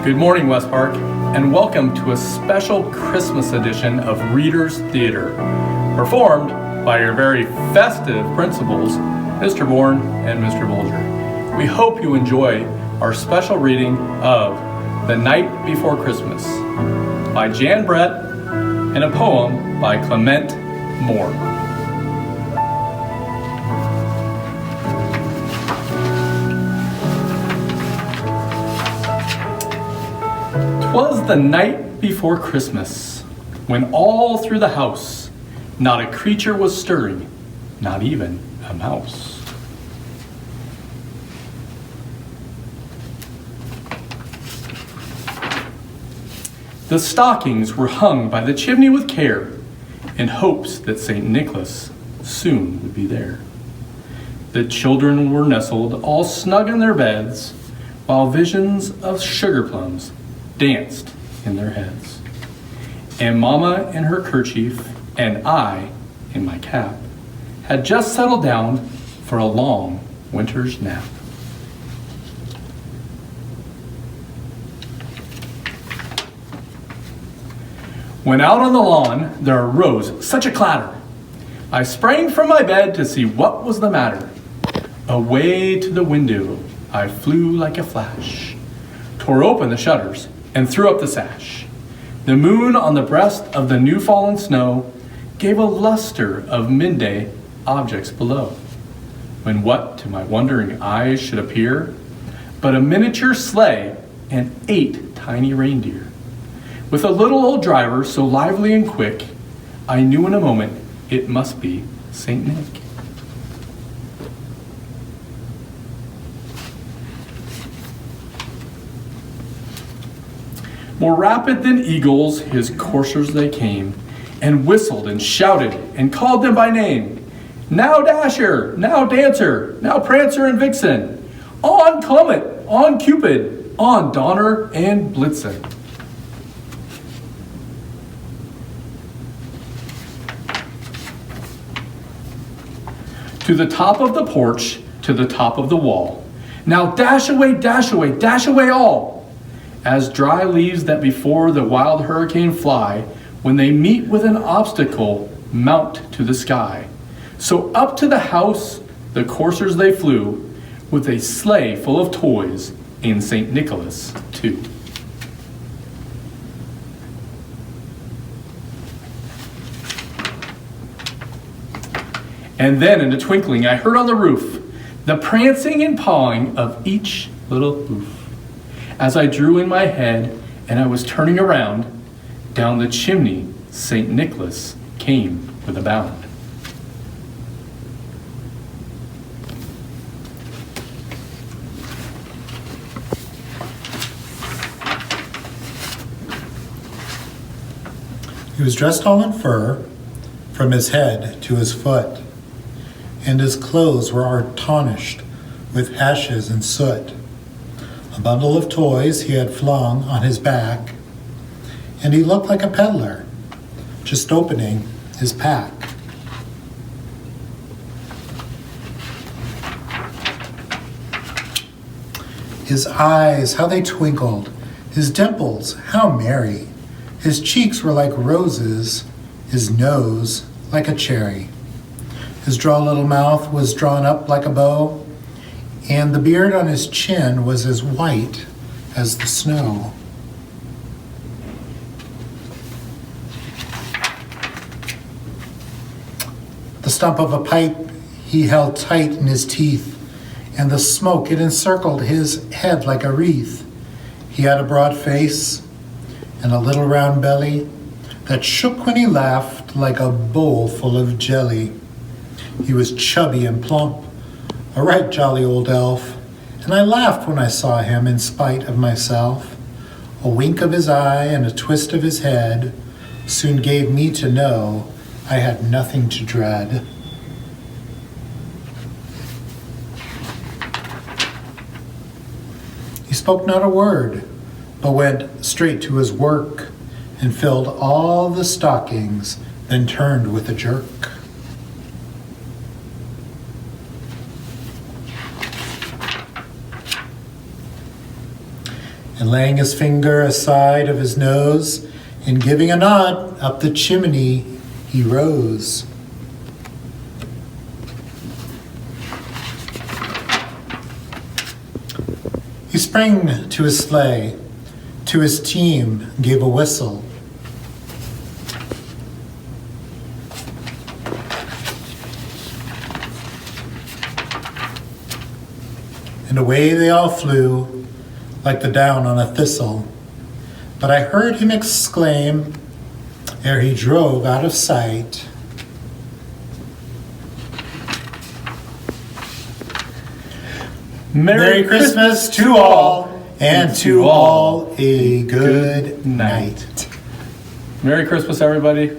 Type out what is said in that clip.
Good morning, West Park, and welcome to a special Christmas edition of Reader's Theater, performed by your very festive principals, Mr. Bourne and Mr. Bolger. We hope you enjoy our special reading of The Night Before Christmas by Jan Brett and a poem by Clement Moore. 'Twas the night before Christmas, when all through the house not a creature was stirring, not even a mouse. The stockings were hung by the chimney with care, in hopes that St. Nicholas soon would be there. The children were nestled all snug in their beds, while visions of sugar plums danced in their heads. And Mama in her kerchief, and I in my cap, had just settled down for a long winter's nap. When out on the lawn there arose such a clatter, I sprang from my bed to see what was the matter. Away to the window I flew like a flash, tore open the shutters, and threw up the sash. The moon on the breast of the new fallen snow gave a luster of midday objects below, when what to my wondering eyes should appear but a miniature sleigh and 8 tiny reindeer. With a little old driver so lively and quick, I knew in a moment it must be St. Nick. More rapid than eagles, his coursers they came, and whistled and shouted and called them by name. Now Dasher, now Dancer, now Prancer and Vixen, on Comet, on Cupid, on Donner and Blitzen. To the top of the porch, to the top of the wall. Now dash away, dash away, dash away all. As dry leaves that before the wild hurricane fly, when they meet with an obstacle, mount to the sky. So up to the house the coursers they flew, with a sleigh full of toys, and St. Nicholas too. And then in a twinkling I heard on the roof the prancing and pawing of each little hoof. As I drew in my head and I was turning around, down the chimney St. Nicholas came with a bound. He was dressed all in fur, from his head to his foot, and his clothes were tarnished with ashes and soot. A bundle of toys he had flung on his back, and he looked like a peddler, just opening his pack. His eyes, how they twinkled, his dimples, how merry. His cheeks were like roses, his nose like a cherry. His droll little mouth was drawn up like a bow, and the beard on his chin was as white as the snow. The stump of a pipe he held tight in his teeth, and the smoke, it encircled his head like a wreath. He had a broad face and a little round belly that shook when he laughed like a bowl full of jelly. He was chubby and plump, a right jolly old elf, and I laughed when I saw him in spite of myself. A wink of his eye and a twist of his head soon gave me to know I had nothing to dread. He spoke not a word, but went straight to his work and filled all the stockings, then turned with a jerk. and laying his finger aside of his nose, and giving a nod up the chimney, he rose. He sprang to his sleigh, to his team gave a whistle. And away they all flew, like the down on a thistle. But I heard him exclaim, ere he drove out of sight, Merry Christmas to all, and to all a good night. Merry Christmas, everybody.